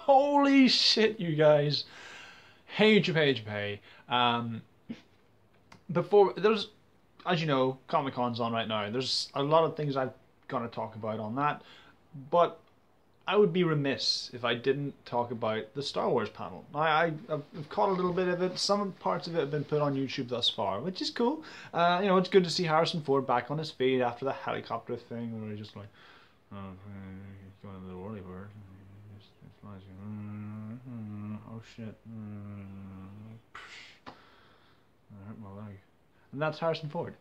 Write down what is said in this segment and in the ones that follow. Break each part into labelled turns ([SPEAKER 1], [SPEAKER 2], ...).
[SPEAKER 1] Holy shit, you guys. Hey. Before, there's, as you know, Comic-Con's on right now. There's a lot of things I've got to talk about on that. But I would be remiss if I didn't talk about the Star Wars panel. I've caught a little bit of it. Some parts of it have been put on YouTube thus far, which is cool. You know, it's good to see Harrison Ford back on his feet after the helicopter thing, where he's just like, oh, going to the whirlybird. Oh shit. I hurt my leg. And that's Harrison Ford.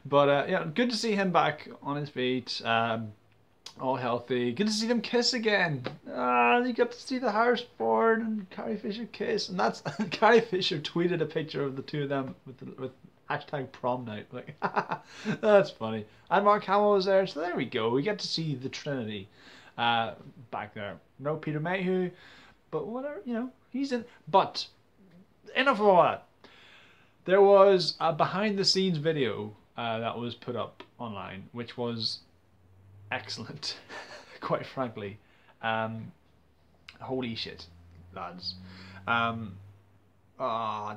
[SPEAKER 1] But yeah, good to see him back on his feet. All healthy. Good to see them kiss again. You got to see the Harrison Ford and Carrie Fisher kiss, and that's Carrie Fisher tweeted a picture of the two of them with hashtag prom night. Like, that's funny. And Mark Hamill was there, so there we go. We get to see the Trinity back there. No Peter Mayhew, but whatever, you know, he's in. But enough of all that. There was a behind the scenes video that was put up online, which was excellent, quite frankly. Holy shit, lads.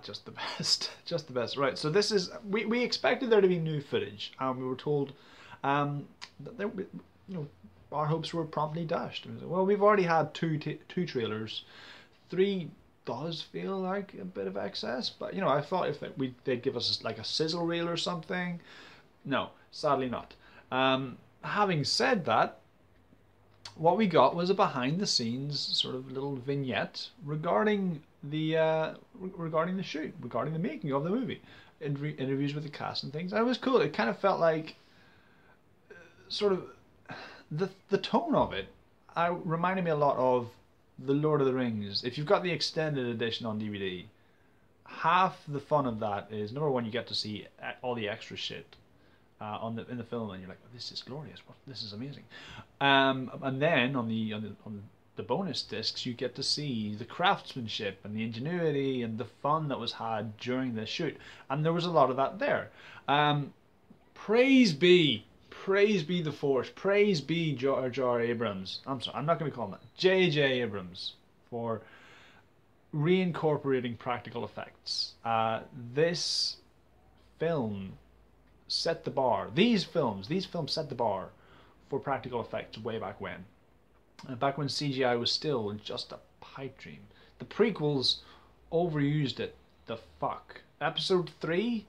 [SPEAKER 1] Just the best. Just the best. Right, so this is, we expected there to be new footage, and we were told that there, you know, our hopes were promptly dashed. Well, we've already had two trailers. 3 does feel like a bit of excess, but you know, I thought if they'd give us like a sizzle reel or something. No, sadly not. Having said that, what we got was a behind-the-scenes sort of little vignette regarding the shoot, regarding the making of the movie, interviews with the cast and things. And it was cool. It kind of felt like sort of the tone of it reminded me a lot of the Lord of the Rings. If you've got the extended edition on DVD, half the fun of that is, number one, you get to see all the extra shit in the film, and you're like, oh, this is glorious. This is amazing. And then on the bonus discs, you get to see the craftsmanship and the ingenuity and the fun that was had during the shoot, and there was a lot of that there. Praise be the Force. Praise be Jar Abrams. I'm sorry, I'm not going to call him that. J.J. Abrams for reincorporating practical effects. This film set the bar. These films set the bar for practical effects way back when. Back when CGI was still just a pipe dream. The prequels overused it. The fuck. Episode 3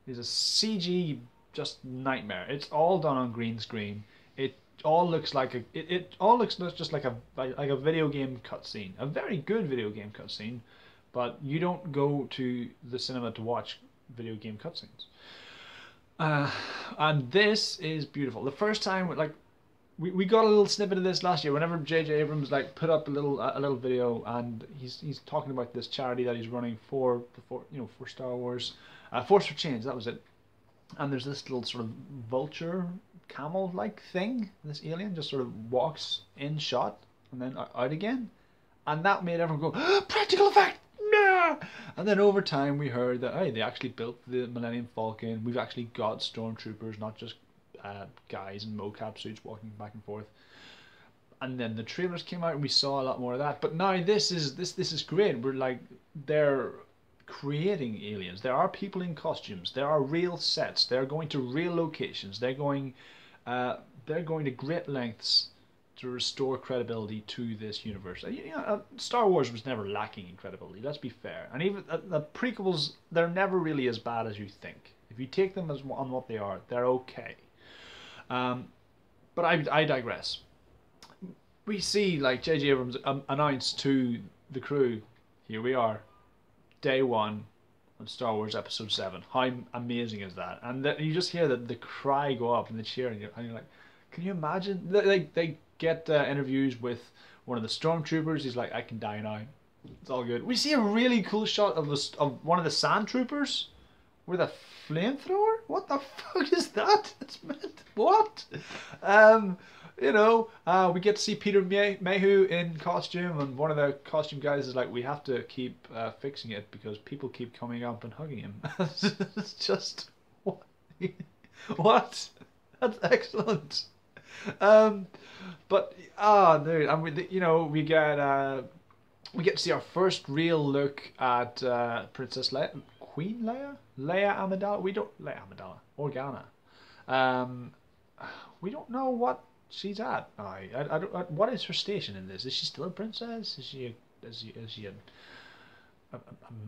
[SPEAKER 1] is a CG just nightmare. It's all done on green screen. It all looks like it all looks just like a video game cutscene. A very good video game cutscene, but you don't go to the cinema to watch video game cutscenes. And this is beautiful. The first time, like, we got a little snippet of this last year. Whenever J.J. Abrams like put up a little video, and he's talking about this charity that he's running for Star Wars, Force for Change. That was it. And there's this little sort of vulture camel-like thing. This alien just sort of walks in shot and then out again, and that made everyone go, oh, practical effect. Nah! And then over time we heard that, hey, they actually built the Millennium Falcon. We've actually got stormtroopers, not just guys in mocap suits walking back and forth. And then the trailers came out and we saw a lot more of that. But now this is great. We're like, they're creating aliens. There are people in costumes. There are real sets. They're going to real locations. They're going to great lengths to restore credibility to this universe. You know, Star Wars was never lacking in credibility, let's be fair. And even the prequels, they're never really as bad as you think. If you take them as on what they are, they're okay. But I digress. We see, like, J.J. Abrams announced to the crew, here we are, day 1 on Star Wars Episode 7. How amazing is that? And you just hear the cry go up and the cheer, and you're like, can you imagine? They get interviews with one of the stormtroopers. He's like, I can die now. It's all good. We see a really cool shot of one of the sand troopers with a flamethrower. What the fuck is that? It's meant what? You know, we get to see Peter Mayhew in costume, and one of the costume guys is like, we have to keep fixing it because people keep coming up and hugging him. It's just what? What? That's excellent. But dude, I mean, you know, we get to see our first real look at Princess Leia, Queen Leia, Leia Amidala. We don't Leia Amidala, Organa. Um, we don't know what she's at. I don't. What is her station in this? Is she still a princess? Is she a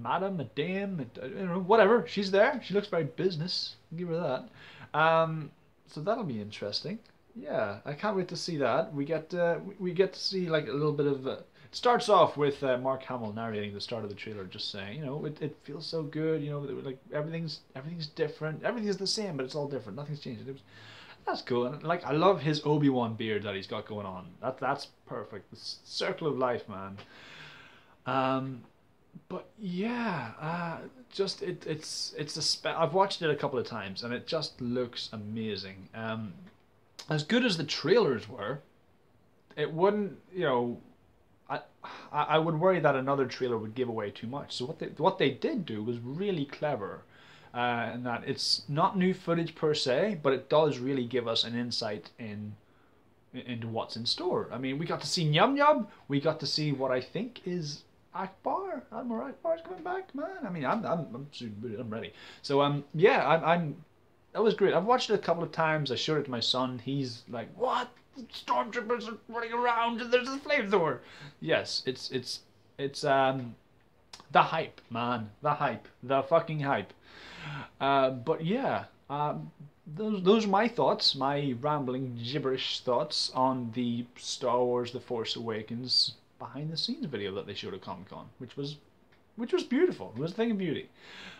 [SPEAKER 1] madam, a dame, you know, whatever. She's there. She looks very business. Give her that. So that'll be interesting. Yeah, I can't wait to see that. We get to see like a little bit of. It starts off with Mark Hamill narrating the start of the trailer, just saying, you know, it feels so good. You know, like everything's different. Everything's the same, but it's all different. Nothing's changed. That's cool. And like I love his Obi-Wan beard that he's got going on. That's perfect. The circle of life, man. But yeah, just it's I've watched it a couple of times and it just looks amazing. As good as the trailers were, it wouldn't, you know, I would worry that another trailer would give away too much. So what they did do was really clever, in that it's not new footage per se, but it does really give us an insight into what's in store. I mean, we got to see Nyum Nyum. We got to see what I think is Akbar. Admiral Akbar's coming back, man. I mean, I'm soon booted. I'm ready. So yeah, I'm that was great. I've watched it a couple of times. I showed it to my son. He's like, "What? Stormtroopers are running around and there's a flamethrower." Yes, it's the hype, man. The hype. The fucking hype. But yeah, those are my thoughts, my rambling gibberish thoughts on the Star Wars: The Force Awakens behind the scenes video that they showed at Comic-Con, which was beautiful. It was a thing of beauty.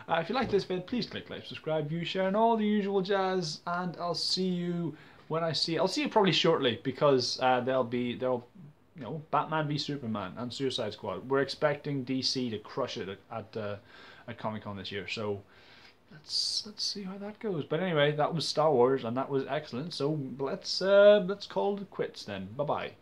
[SPEAKER 1] If you like this vid, please click like, subscribe, view, share, and all the usual jazz. And I'll see you when I see. I'll see you probably shortly because they'll you know, Batman v Superman and Suicide Squad. We're expecting DC to crush it at Comic-Con this year. So let's see how that goes. But anyway, that was Star Wars and that was excellent. So let's call it quits then. Bye bye.